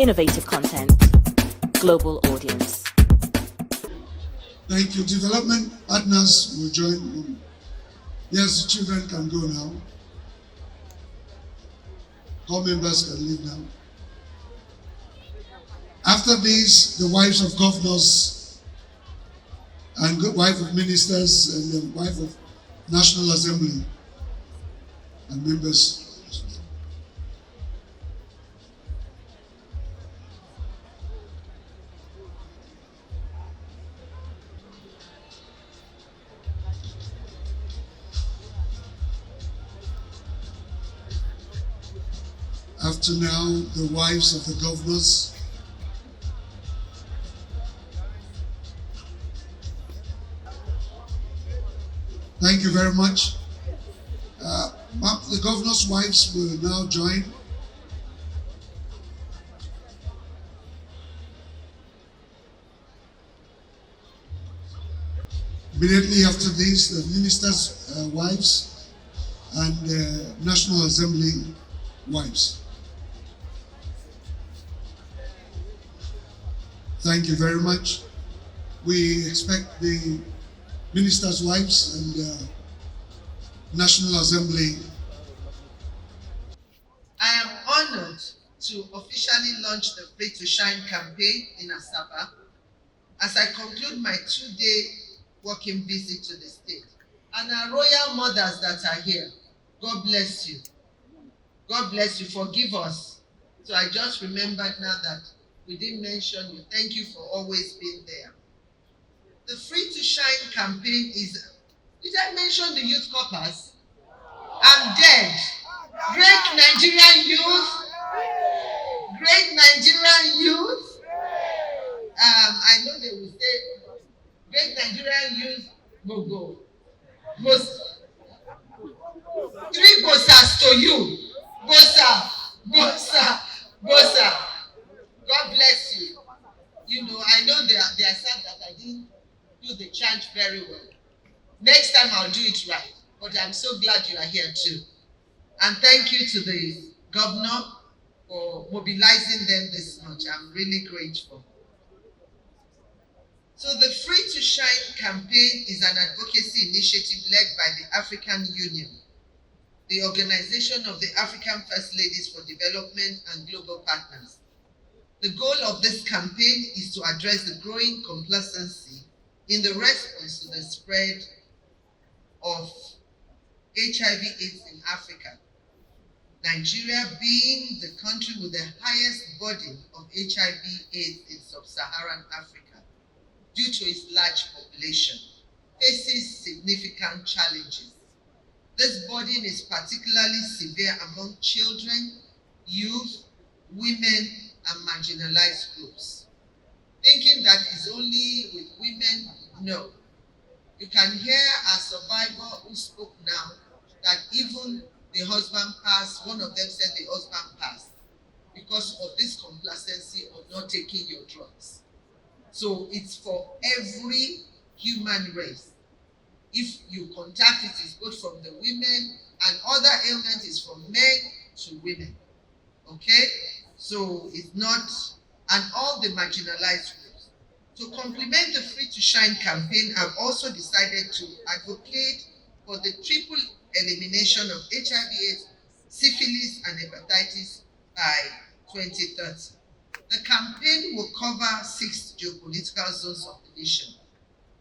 innovative content, global audience. Thank you. Development partners will join. Yes, the children can go now. All members can leave now. After this, the wives of governors and wife of ministers and the wife of National Assembly and members. After now, the wives of the governors. Thank you very much. The governor's wives will now join. Immediately after this, the ministers' wives and the National Assembly wives. Thank you very much. We expect the ministers' wives and the National Assembly. I am honored to officially launch the Free to Shine campaign in Asaba as I conclude my 2-day working visit to the state. And our royal mothers that are here, God bless you. God bless you. Forgive us. So I just remembered now that we didn't mention you. Thank you for always being there. The Free to Shine campaign is, did I mention the youth corpus? I'm dead. Great Nigerian youth. Great Nigerian youth. I know they will say, great Nigerian youth, go. Three bosas to you. Bosa. God bless you. You know, I know they are sad that I didn't do the chant very well. Next time I'll do it right. But I'm so glad you are here too. And thank you to the governor for mobilizing them this much. I'm really grateful. So the Free to Shine campaign is an advocacy initiative led by the African Union, the Organization of the African First Ladies for Development and Global Partners. The goal of this campaign is to address the growing complacency in the response to the spread of HIV/AIDS in Africa. Nigeria being the country with the highest burden of HIV/AIDS in sub-Saharan Africa, due to its large population, faces significant challenges. This burden is particularly severe among children, youth, women, and marginalized groups. Thinking that it's only with women, no. You can hear a survivor who spoke now that even the husband passed, one of them said the husband passed because of this complacency of not taking your drugs. So it's for every human race. If you contact it, it's both from the women, and other ailment is from men to women. Okay? So it's not, and all the marginalized groups. To complement the Free to Shine campaign, I've also decided to advocate for the triple elimination of HIV/AIDS, syphilis, and hepatitis by 2030. The campaign will cover 6 geopolitical zones of the nation.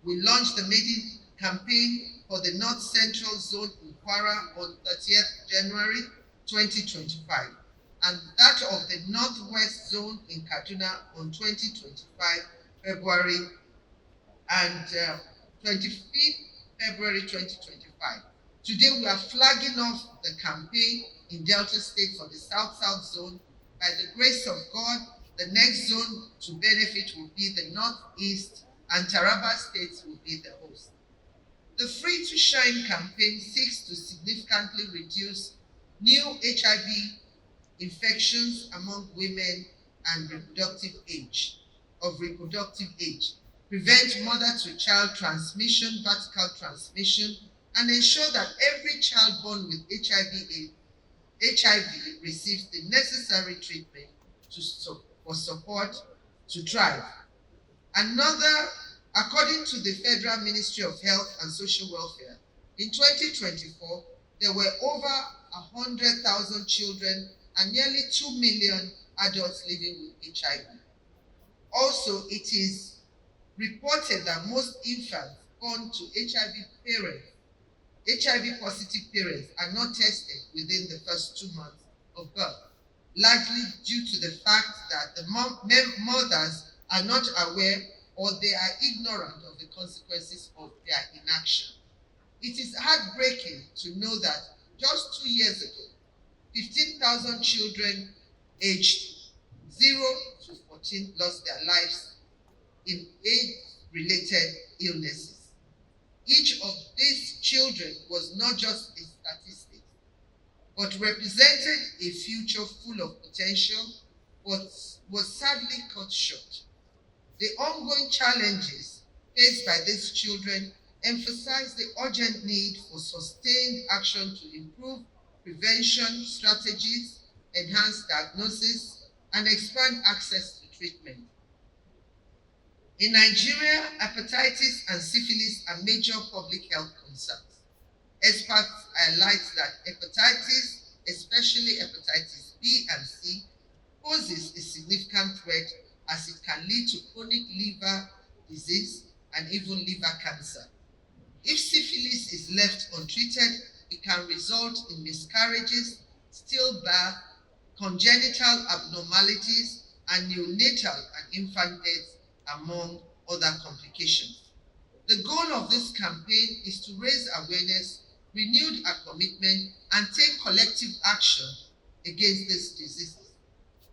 We launched the maiden campaign for the North Central Zone in Kwara on 30th January 2025, and that of the Northwest Zone in Kaduna on 2025 February and 25th February 2025. Today we are flagging off the campaign in Delta State for the South-South Zone. By the grace of God, the next zone to benefit will be the Northeast, and Taraba State will be the host. The Free to Shine campaign seeks to significantly reduce new HIV infections among women and reproductive age, prevent mother-to-child transmission, vertical transmission, and ensure that every child born with HIV receives the necessary treatment for for support to thrive. Another, according to the Federal Ministry of Health and Social Welfare, in 2024, there were over 100,000 children and nearly 2 million adults living with HIV. Also, it is reported that most infants born to HIV positive parents are not tested within the first 2 months of birth, largely due to the fact that the mothers are not aware or they are ignorant of the consequences of their inaction. It is heartbreaking to know that just 2 years ago, 15,000 children aged 0 to 14 lost their lives in AIDS-related illnesses. Each of these children was not just a statistic, but represented a future full of potential, but was sadly cut short. The ongoing challenges faced by these children emphasize the urgent need for sustained action to improve prevention strategies, enhance diagnosis, and expand access to treatment. In Nigeria, hepatitis and syphilis are major public health concerns. Experts highlight that hepatitis, especially hepatitis B and C, poses a significant threat as it can lead to chronic liver disease and even liver cancer. If syphilis is left untreated, it can result in miscarriages, stillbirth, congenital abnormalities, and neonatal and infant deaths, among other complications. The goal of this campaign is to raise awareness, renew our commitment, and take collective action against these diseases.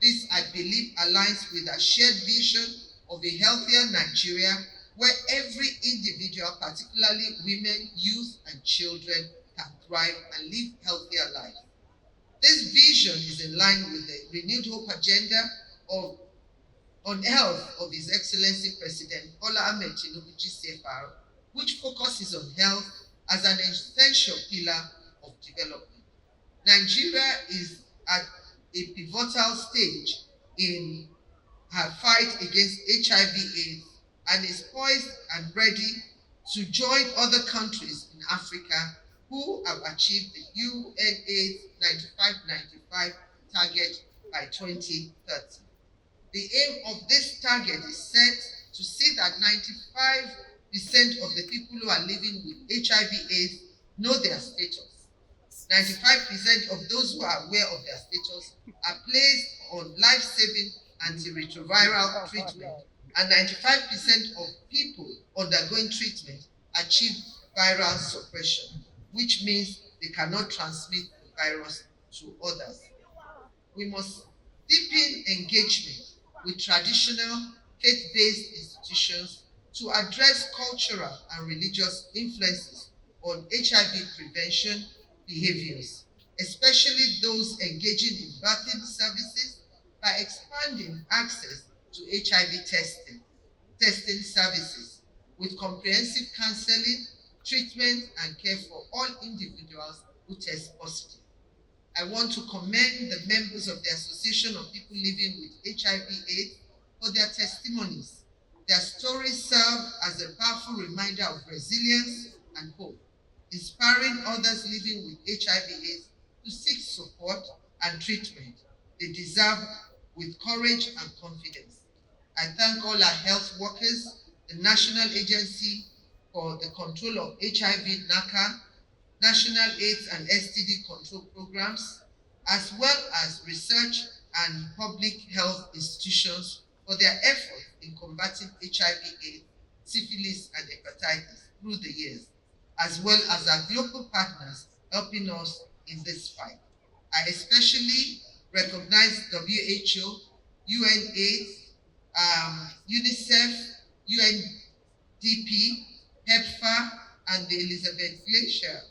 This, I believe, aligns with a shared vision of a healthier Nigeria where every individual, particularly women, youth, and children, can thrive and live healthier lives. This vision is in line with the renewed hope agenda on health of His Excellency President Oluremi Tinubu GCFR, which focuses on health as an essential pillar of development. Nigeria is at a pivotal stage in her fight against HIV/AIDS and is poised and ready to join other countries in Africa who have achieved the UNAIDS 95/95 target by 2030. The aim of this target is set to see that 95% of the people who are living with HIV/AIDS know their status. 95% of those who are aware of their status are placed on life-saving antiretroviral treatment, and 95% of people undergoing treatment achieve viral suppression, which means they cannot transmit the virus to others. We must deepen engagement with traditional faith-based institutions to address cultural and religious influences on HIV prevention behaviors, especially those engaging in birthing services, by expanding access to HIV testing services with comprehensive counseling, treatment, and care for all individuals who test positive. I want to commend the members of the Association of People Living with HIV/AIDS for their testimonies. Their stories serve as a powerful reminder of resilience and hope, inspiring others living with HIV/AIDS to seek support and treatment they deserve with courage and confidence. I thank all our health workers, the National Agency for the Control of HIV (NACA), National AIDS and STD control programs, as well as research and public health institutions for their efforts in combating HIV/AIDS, syphilis, and hepatitis through the years, as well as our global partners helping us in this fight. I especially recognize WHO, UNAIDS, UNICEF, UNDP, PEPFAR, and the Elizabeth Glacier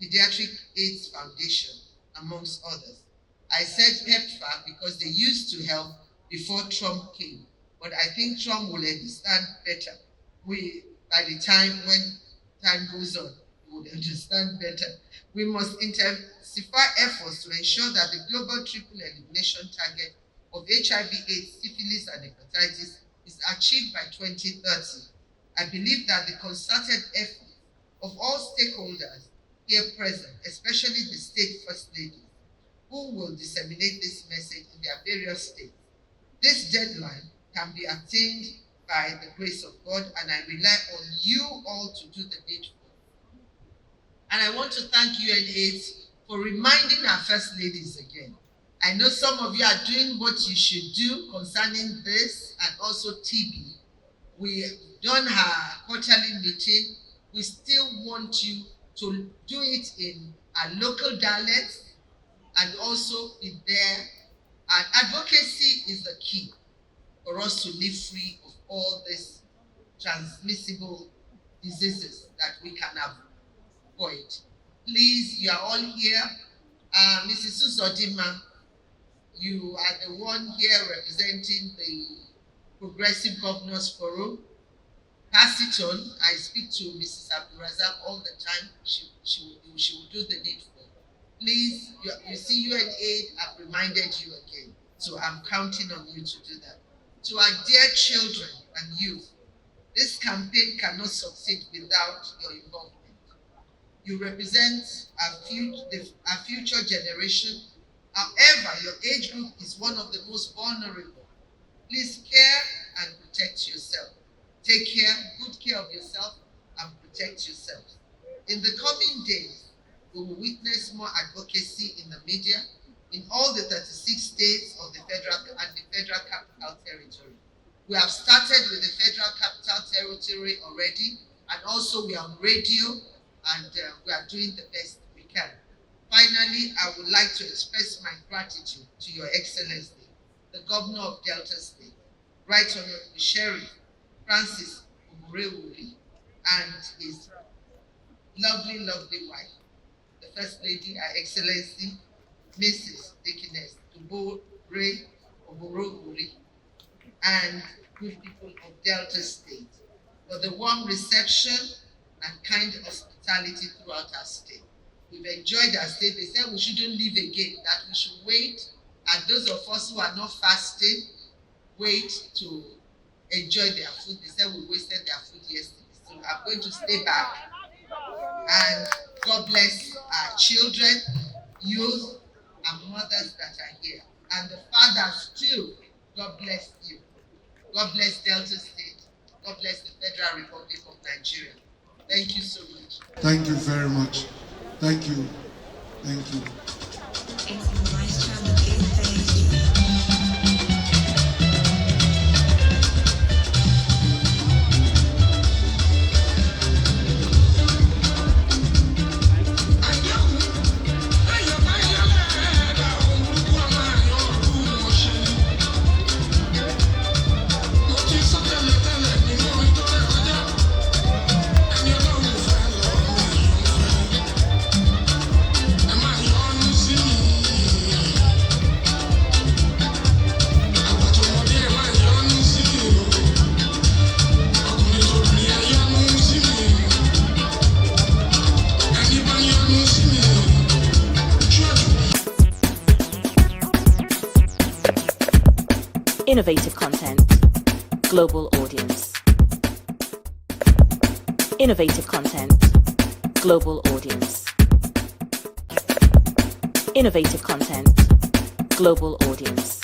Pediatric AIDS Foundation, amongst others. I said PEPFAR because they used to help before Trump came, but I think Trump will understand better. By the time when time goes on, we will understand better. We must intensify efforts to ensure that the global triple elimination target of HIV/AIDS, syphilis, and hepatitis is achieved by 2030, I believe that the concerted effort of all stakeholders here present, especially the State First Lady, who will disseminate this message in their various states, this deadline can be attained by the grace of God, and I rely on you all to do the needful. And I want to thank UNAIDS for reminding our First Ladies again. I know some of you are doing what you should do concerning this and also TB. We've done our quarterly meeting. We still want you to do it in our local dialects and also be there. And advocacy is the key for us to live free of all these transmissible diseases that we can avoid. Please, you are all here. Mrs. Uzodima, you are the one here representing the Progressive Governors Forum. Pass it on. I speak to Mrs. Abdurazak all the time. She will do the needful. Please, you see UNAID have reminded you again. So I'm counting on you to do that. To our dear children and youth, this campaign cannot succeed without your involvement. You represent our future generation. However, your age group is one of the most vulnerable. Please care and protect yourself. Take good care of yourself and protect yourselves. In the coming days, we will witness more advocacy in the media in all the 36 states of the federal capital territory. We have started with the federal capital territory already, and also we are on radio, and we are doing the best we can. Finally, I would like to express my gratitude to Your Excellency, the Governor of Delta State, Right Honorable Sheriff Francis Umurewuri, and his lovely wife, the First Lady, Her Excellency, Mrs. Dickiness Tubore Oborowuri, and good people of Delta State for the warm reception and kind hospitality throughout our state. We've enjoyed our state. They said we shouldn't leave again, that we should wait, and those of us who are not fasting, wait to enjoy their food. They said we wasted their food yesterday. So I'm going to stay back, and God bless our children, youth, and mothers that are here. And the fathers too, God bless you. God bless Delta State. God bless the Federal Republic of Nigeria. Thank you so much. Thank you very much. Thank you. Thank you. Innovative content, global audience. Innovative content, global audience. Innovative content, global audience.